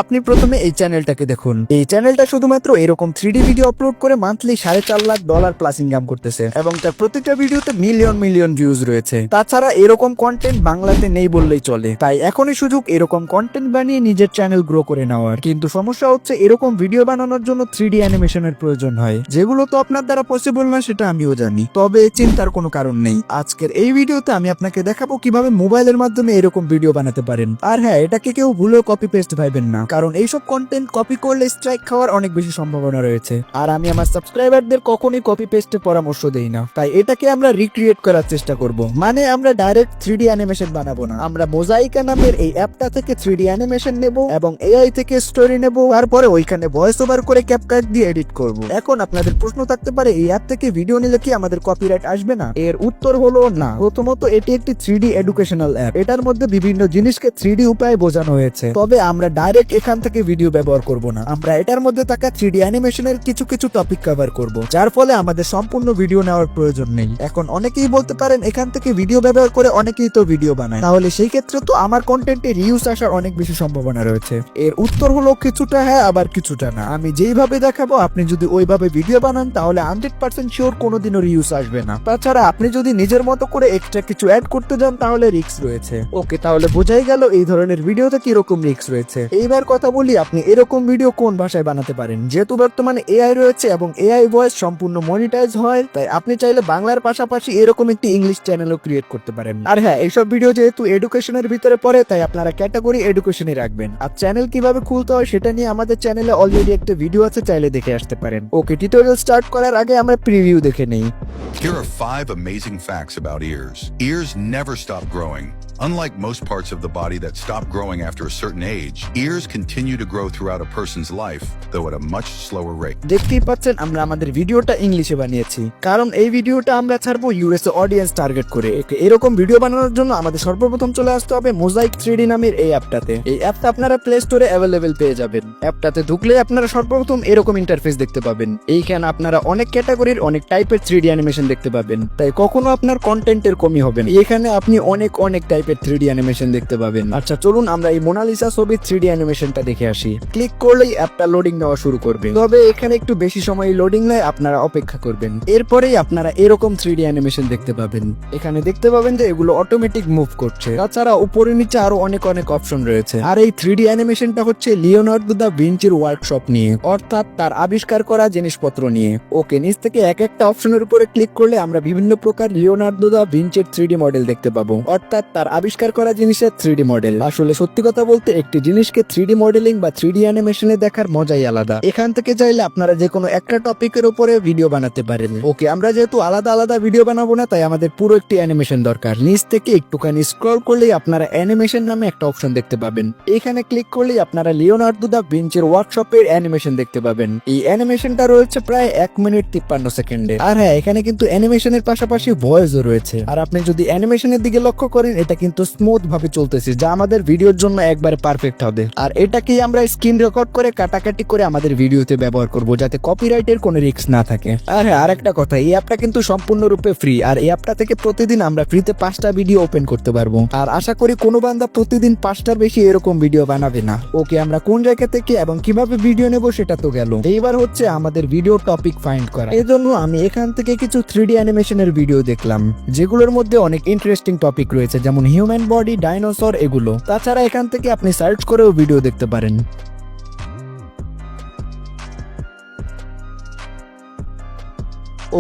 আপনি প্রথমে এই চ্যানেলটাকে দেখুন। এই চ্যানেলটা শুধুমাত্র এরকম 3D ভিডিও আপলোড করে মান্থলি $4.5 লাখ প্লাস ইনকাম করতেছে এবং তার প্রত্যেকটা ভিডিওতে মিলিয়ন মিলিয়ন ভিউজ রয়েছে। তাছাড়া এরকম কন্টেন্ট বাংলাতে নেই বললেই চলে, তাই এখনই সুযোগ এরকম কন্টেন্ট বানিয়ে নিজের চ্যানেল গ্রো করে নেওয়ার। কিন্তু সমস্যা হচ্ছে এরকম ভিডিও বানানোর জন্য 3D অ্যানিমেশনের প্রয়োজন হয়, যেগুলো তো আপনার দ্বারা পসিবল না সেটা আমিও জানি, তবে চিন্তার কোনো কারণ নেই। আজকের এই ভিডিওতে আমি আপনাকে দেখাবো কিভাবে মোবাইলের মাধ্যমে এরকম ভিডিও বানাতে পারেন। আর হ্যাঁ, এটাকে কেউ ভুলেও কপি পেস্ট ভাইবেন না, কারণ এইসব কন্টেন্ট কপি করলে স্ট্রাইক খাওয়ার অনেক বেশি সম্ভাবনা রয়েছে। আর আমি আমার সাবস্ক্রাইবারদের কখনোই কপি পেস্টের পরামর্শ দেই না, তাই এটাকে আমরা রিক্রিয়েট করার চেষ্টা করব। মানে আমরা ডাইরেক্ট 3D অ্যানিমেশন বানাবো না, আমরা মোজাইকা নামের এই অ্যাপটা থেকে 3D অ্যানিমেশন নেব এবং এআই থেকে স্টোরি নেব, তারপরে ওইখানে ভয়েস ওভার করে ক্যাপকাট দিয়ে এডিট করব। এখন আপনাদের প্রশ্ন থাকতে পারে, এই অ্যাপ থেকে ভিডিও নিলে কি আমাদের কপিরাইট আসবে না? এর উত্তর হলো না। প্রথমত এটি একটি 3D এডুকেশনাল অ্যাপ, এটার মধ্যে বিভিন্ন জিনিসকে 3D উপায়ে বোঝানো হয়েছে। তবে আমরা ডাইরেক্ট এখান থেকে ভিডিও ব্যবহার করব না, আমরা এটার মধ্যে থাকা 3D অ্যানিমেশনের কিছু কিছু টপিক কভার করব, যার ফলে আমাদের সম্পূর্ণ ভিডিও নেওয়ার প্রয়োজন নেই। এখন অনেকেই বলতে পারেন, এখান থেকে ভিডিও ব্যবহার করে অনেকেই তো ভিডিও বানায়, তাহলে সেই ক্ষেত্রে তো আমার কন্টেন্টে রিউজ আসার অনেক বেশি সম্ভাবনা রয়েছে। এর উত্তর হলো কিছুটা হ্যাঁ, আবার কিছুটা না। আমি যেইভাবে দেখাবো আপনি যদি ওইভাবে ভিডিও বানান তাহলে 100% শিওর কোনোদিনও রিউজ আসবে না। তাছাড়া আপনি যদি নিজের মতো করে এক্সট্রা কিছু অ্যাড করতে যান তাহলে রিস্ক রয়েছে। ওকে, তাহলে বোঝাই গেল এই ধরনের ভিডিওতে কিরকম রিস্ক রয়েছে। এইবার কথা বলি, আপনি এরকম ভিডিও কোন ভাষায় বানাতে পারেন। যেহেতু বর্তমানে এআই রয়েছে এবং এআই ভয়েস সম্পূর্ণ মনিটাইজ হয়, তাই আপনি চাইলে বাংলার পাশাপাশি এরকম একটি ইংলিশ চ্যানেলও ক্রিয়েট করতে পারেন। আর হ্যাঁ, এইসব ভিডিও যেহেতু এডুকেশনের ভিতরে পড়ে, তাই আপনারা ক্যাটাগরি এডুকেশনে রাখবেন। আর চ্যানেল কিভাবে খুলতে হয় সেটা নিয়ে আমাদের চ্যানেলে অলরেডি একটা ভিডিও আছে, চাইলে দেখে আসতে পারেন। ওকে, টিউটোরিয়াল স্টার্ট করার আগে আমরা প্রিভিউ দেখে নেই। Here are 5 amazing facts about ears. Ears never stop growing. Unlike most parts of the body that stop growing after a certain age, ears continue to grow throughout a person's life, though at a much slower rate. দেখতেই পাচ্ছেন আমরা আমাদের ভিডিওটা ইংলিশে বানিয়েছি, কারণ এই ভিডিওটা আমরা ছাড়বো ইউএসএ অডিয়েন্স টার্গেট করে। এরকম ভিডিও বানানোর জন্য আমাদের সর্বপ্রথম চলে আসতে হবে মোজাইক 3D নামের এই অ্যাপটাতে। এই অ্যাপটা আপনারা প্লে স্টোরে অ্যাভেলেবেল পেয়ে যাবেন। অ্যাপটাতে ঢুকলে আপনারা সর্বপ্রথম এরকম ইন্টারফেস দেখতে পাবেন। এইখানে আপনারা অনেক ক্যাটাগরির অনেক টাইপের 3D অ্যানিমেশন দেখতে পাবেন, তাই কখনো আপনার কন্টেন্টের কমি হবে না। এখানে আপনি অনেক অনেক টাইপের 3D অ্যানিমেশন দেখতে পাবেন। আচ্ছা চলুন আমরা এই মোনালিসা ছবির 3D অ্যানিমেশনটা দেখে আসি। ক্লিক করলেই অ্যাপটা লোডিং নেওয়া শুরু করবে, তবে এখানে একটু বেশি সময় লোডিং নেয়, আপনারা অপেক্ষা করবেন। এরপরেই আপনারা এরকম 3D অ্যানিমেশন দেখতে পাবেন। এখানে দেখতে পাবেন যে এগুলো অটোমেটিক মুভ করছে। তাছাড়া উপরে নিচে আরো অনেক অনেক অপশন রয়েছে। আর এই 3D অ্যানিমেশনটা হচ্ছে লিওনার্দো দা ভিঞ্চির ওয়ার্কশপ নিয়ে, অর্থাৎ তার আবিষ্কার করা জিনিসপত্র নিয়ে। ওকে, নিচ থেকে এক একটা অপশনের উপরে ক্লিক করলে আমরা বিভিন্ন প্রকার লিওনার্দো দা ভিঞ্চির 3D মডেল দেখতে পাবো, অর্থাৎ তার আবিষ্কার করা জিনিসের 3D মডেল। আসলে সত্যি কথা বলতে একটি জিনিসকে 3D মডেলিং বা 3D অ্যানিমেশনে দেখার মজাই আলাদা। এখান থেকে চাইলে আপনারা যে কোনো একটা টপিকের উপরে ভিডিও বানাতে পারেন। ওকে, আমরা যেহেতু আলাদা আলাদা ভিডিও বানাবো না, তাই আমাদের পুরো একটি অ্যানিমেশন দরকার। নিচ থেকে একটুখানি স্ক্রল করলেই আপনারা অ্যানিমেশন নামে একটা অপশন দেখতে পাবেন। এখানে ক্লিক করলেই আপনারা লিওনার্দো দা ভিঞ্চির ওয়ার্কশপের অ্যানিমেশন দেখতে পাবেন। এই অ্যানিমেশনটা রয়েছে প্রায় 1 মিনিট 53 সেকেন্ডে। আর হ্যাঁ, এখানে কিন্তু অ্যানিমেশনের পাশাপাশি ভয়েসও রয়েছে। আর আপনি যদি অ্যানিমেশনের দিকে লক্ষ্য করেন, এটা কিন্তু স্মুথ ভাবে চলতেছে, যা আমাদের ভিডিওর জন্য একবারে পারফেক্ট হবে। আর এটাকেই আমরা স্ক্রিন রেকর্ড করে কাটাকাটি করে আমাদের ভিডিওতে ব্যবহার করব, যাতে কপিরাইটের কোনো রিস্ক না থাকে। আর হ্যাঁ, আরেকটা কথা, এই অ্যাপটা কিন্তু সম্পূর্ণরূপে ফ্রি। আর এই অ্যাপটা থেকে প্রতিদিন আমরা ফ্রিতে 5টা ভিডিও ওপেন করতে পারবো। আর আশা করি কোনো বান্দা প্রতিদিন 5টার বেশি এরকম ভিডিও বানাবে না। ওকে, আমরা কোন জায়গা থেকে এবং কিভাবে ভিডিও নেব সেটা তো গেল। এইবার হচ্ছে আমাদের ভিডিও টপিক ফাইন্ড করা। এই জন্য আমি এখান থেকে কিছু 3D অ্যানিমেশনের ভিডিও দেখলাম, যেগুলোর মধ্যে অনেক ইন্টারেস্টিং টপিক রয়েছে, যেমন হিউম্যান বডি, ডাইনোসর, এগুলো। তাছাড়া এখান থেকে আপনি সার্চ করেও ভিডিও দেখতে পারেন।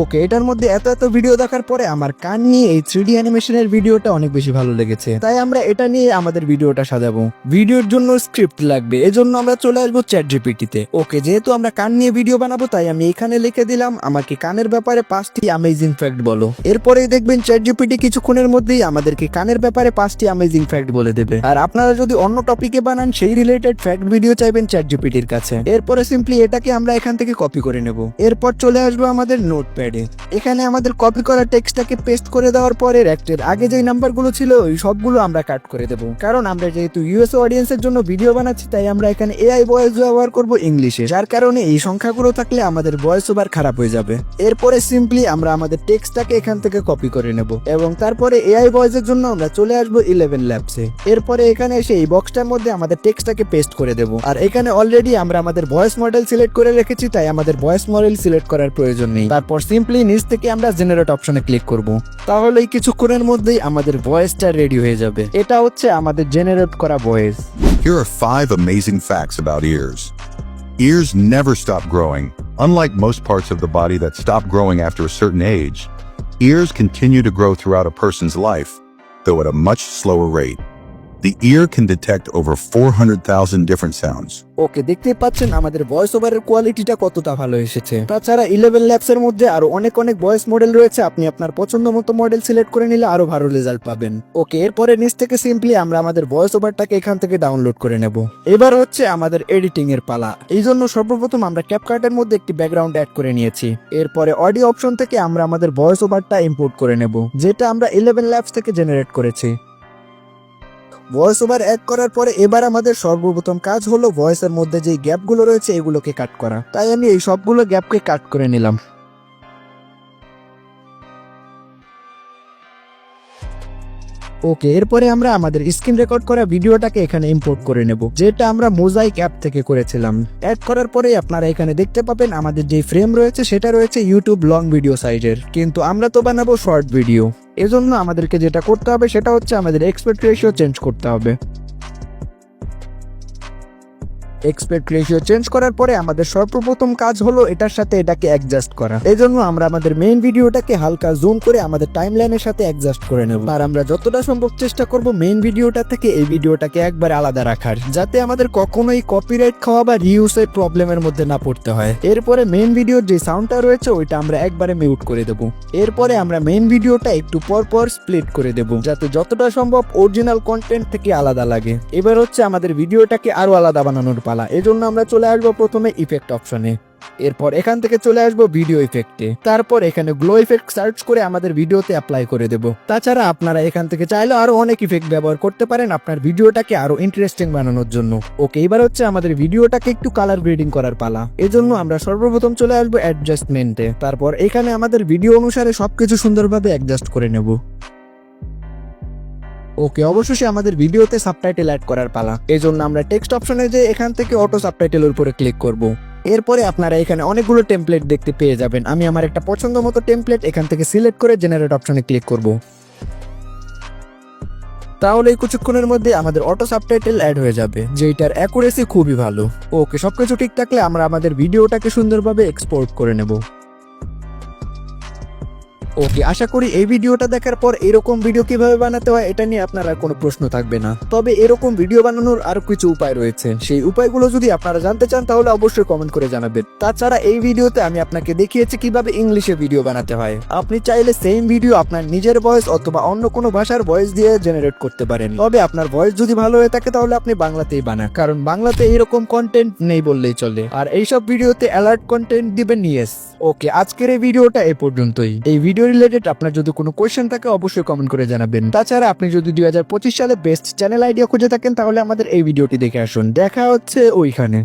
ওকে, এটার মধ্যে এত এত ভিডিও দেখার পরে আমার কান নিয়ে এই 3D অ্যানিমেশনের ভিডিওটা অনেক বেশি ভালো লেগেছে, তাই আমরা এটা নিয়ে আমাদের ভিডিওটা সাজাবো। ভিডিওর জন্য স্ক্রিপ্ট লাগবে, এজন্য আমরা চলে আসবো চ্যাটজিপিটিতে। ওকে, যেহেতু আমরা কান নিয়ে ভিডিও বানাবো, তাই আমি এখানে লিখে দিলাম আমাকে কানের ব্যাপারে 5টি অ্যামেজিং ফ্যাক্ট বলো। এরপরেই দেখবেন চ্যাটজিপিটি কিছুক্ষণের মধ্যেই আমাদেরকে কানের ব্যাপারে 5টি অ্যামেজিং ফ্যাক্ট বলে দেবে। আর আপনারা যদি অন্য টপিকে বানান, সেই রিলেটেড ফ্যাক্ট ভিডিও চাইবেন চ্যাটজিপিটির কাছে। এরপরে সিম্পলি এটাকে আমরা এখান থেকে কপি করে নেব। এরপর চলে আসবো আমাদের নোট নোটপ্যাডে। এখানে আমাদের কপি করা টেক্সটটাকে পেস্ট করে দেওয়ার পরে র্যাকের আগে যেই নাম্বারগুলো ছিল ওই সবগুলো আমরা কাট করে দেবো, কারণ আমরা যেহেতু ইউএস অডিয়েন্সের জন্য ভিডিও বানাচ্ছি তাই আমরা এখানে এআই ভয়েস ব্যবহার করব ইংলিশে, যার কারণে এই সংখ্যাগুলো থাকলে আমাদের ভয়েস ওভার খারাপ হয়ে যাবে। এরপরে সিম্পলি আমরা আমাদের টেক্সটটাকে এখান থেকে কপি করে নেব এবং তারপরে এআই ভয়েসের জন্য আমরা চলে আসবো 11 ল্যাবসে। এরপরে এখানে এসে এই বক্সটার মধ্যে আমাদের টেক্সটটাকে পেস্ট করে দেব। আর এখানে অলরেডি আমরা আমাদের ভয়েস মডেল সিলেক্ট করে রেখেছি, তাই আমাদের ভয়েস মডেল সিলেক্ট করার প্রয়োজন নেই। তারপর সিম্পলি নিচ থেকে আমরা জেনারেট অপশনে ক্লিক করব। তাহলে কিছুক্ষণের মধ্যেই আমাদের ভয়েসটা রেডি হয়ে যাবে। এটা হচ্ছে আমাদের জেনারেট করা voice. Here are 5 amazing facts about ears. Ears never stop growing. Unlike most parts of the body that stop growing after a certain age, ears continue to grow throughout a person's life, though at a much slower rate. The ear can detect over 400,000 different sounds. ওকে, দেখতেই পাচ্ছেন আমাদের voice ওভারের কোয়ালিটিটা কতটা ভালো এসেছে। তাছাড়া 11 ল্যাবসের মধ্যে আরো অনেক ভয়েস মডেল রয়েছে, আপনি আপনার পছন্দ মতো মডেল সিলেক্ট করে নিলে আরো ভালো রেজাল্ট পাবেন। ওকে, এরপরে নিচ থেকে সিম্পলি আমরা আমাদের ভয়েস ওভারটাকে এখান থেকে ডাউনলোড করে নেব। এবার হচ্ছে আমাদের এডিটিং এর পালা। এই জন্য সর্বপ্রথম আমরা ক্যাপকাটের মধ্যে একটি ব্যাকগ্রাউন্ড অ্যাড করে নিয়েছি। এরপরে অডিও অপশন থেকে আমরা আমাদের ভয়েস ওভারটা ইম্পোর্ট করে নেব, যেটা আমরা 11 ল্যাবস থেকে জেনারেট করেছি। ভয়েস ওভার অ্যাড করার পরে এবার আমাদের সর্বপ্রথম কাজ হলো ভয়েসের মধ্যে যে গ্যাপগুলো রয়েছে এগুলোকে কাট করা। তাই আমি এই সবগুলো গ্যাপকে কাট করে নিলাম। ওকে, এরপরে আমরা আমাদের স্ক্রিন রেকর্ড করা ভিডিওটাকে এখানে ইম্পোর্ট করে নেব, যেটা আমরা মোজাইক অ্যাপ থেকে করেছিলাম। অ্যাড করার পরে আপনারা এখানে দেখতে পাবেন আমাদের যে ফ্রেম রয়েছে সেটা রয়েছে ইউটিউব লং ভিডিও সাইজের, কিন্তু আমরা তো বানাবো শর্ট ভিডিও। এজন্য আমাদেরকে যেটা করতে হবে সেটা হচ্ছে আমাদের এক্সপেক্ট রেশিও চেঞ্জ করতে হবে। এক্সপেক্ট রেশিও চেঞ্জ করার পরে আমাদের সর্বপ্রথম কাজ হলো এটার সাথে এটাকে অ্যাডজাস্ট করা। এই জন্য আমরা আমাদের মেইন ভিডিওটাকে হালকা জুম করে আমাদের টাইমলাইনের সাথে অ্যাডজাস্ট করে নেব। আর আমরা যতটা সম্ভব চেষ্টা করব মেইন ভিডিওটা থেকে এই ভিডিওটাকে একবার আলাদা রাখার, যাতে আমাদের কখনোই কপিরাইট খাওয়া বা রিউজের প্রবলেমের মধ্যে না পড়তে হয়। এরপরে মেইন ভিডিওর যে সাউন্ডটা রয়েছে ওইটা আমরা একবারে মিউট করে দেব। এরপরে আমরা মেইন ভিডিওটা একটু পর পর স্প্লিট করে দেব, যাতে যতটা সম্ভব অরিজিনাল কন্টেন্ট থেকে আলাদা লাগে। এবার হচ্ছে আমাদের ভিডিওটাকে আরো আলাদা বানানোর পালা। এজন্য আমরা চলে আসবো প্রথমে ইফেক্ট অপশনে, এরপর এখান থেকে চলে আসবো ভিডিও ইফেক্টে, তারপর এখানে গ্লো ইফেক্ট সার্চ করে আমাদের ভিডিওতে অ্যাপ্লাই করে দেব। তাছাড়া আপনারা এখান থেকে চাইলে আরো অনেক ইফেক্ট ব্যবহার করতে পারেন আপনার ভিডিওটাকে আরো ইন্টারেস্টিং বানানোর জন্য। ওকে, এবার হচ্ছে আমাদের ভিডিওটাকে একটু কালার গ্রেডিং করার পালা। এজন্য আমরা সর্বপ্রথম চলে আসবো অ্যাডজাস্টমেন্টে, তারপর এখানে আমাদের ভিডিও অনুসারে সবকিছু সুন্দরভাবে অ্যাডজাস্ট করে নেব। ওকে, অবশেষে আমাদের ভিডিওতে সাবটাইটেল অ্যাড করার পালা। এই জন্য আমরা টেক্সট অপশনে যে এখান থেকে অটো সাবটাইটেলের উপরে ক্লিক করব। এরপরে আপনারা এখানে অনেকগুলো টেমপ্লেট দেখতে পেয়ে যাবেন। আমি আমার একটা পছন্দ মতো টেমপ্লেট এখান থেকে সিলেক্ট করে জেনারেট অপশনে ক্লিক করব। তাহলে কিছুক্ষণের মধ্যে আমাদের অটো সাবটাইটেল অ্যাড হয়ে যাবে, যেটার অ্যাকুরেসি খুবই ভালো। ওকে, সবকিছু ঠিক থাকলে আমরা আমাদের ভিডিওটাকে সুন্দরভাবে এক্সপোর্ট করে নেব। ওকে, আশা করি এই ভিডিওটা দেখার পর এরকম ভিডিও কিভাবে বানাতে হয় এটা নিয়ে আপনারা কোনো প্রশ্ন থাকবে না। তবে এরকম ভিডিও বানানোর আরো কিছু উপায় রয়েছে, সেই উপায়গুলো যদি আপনারা জানতে চান তাহলে অবশ্যই কমেন্ট করে জানাবেন। তাছাড়া এই ভিডিওতে আমি আপনাকে দেখিয়েছি কিভাবে ইংলিশে ভিডিও বানাতে হয়। আপনি চাইলে সেম ভিডিও আপনার নিজের ভয়েস অথবা অন্য কোনো ভাষার ভয়েস দিয়ে জেনারেট করতে পারেন। তবে আপনার ভয়েস যদি ভালো হয়ে থাকে তাহলে আপনি বাংলাতেই বানান, কারণ বাংলাতে এরকম কন্টেন্ট নেই বললেই চলে। আর এইসব ভিডিওতে অ্যালার্ট কন্টেন্ট দিবেন। ইয়েস, ওকে, আজকের এই ভিডিওটা এই পর্যন্তই। এই ভিডিও রিলেটেড আপনার যদি কোনো কোয়েশ্চেন থাকে অবশ্যই কমেন্ট করে জানাবেন। তাছাড়া আপনি যদি 2025 সালে বেস্ট চ্যানেল আইডিয়া খুঁজে থাকেন তাহলে আমাদের এই ভিডিওটি দেখে আসুন। দেখা হচ্ছে ওইখানে।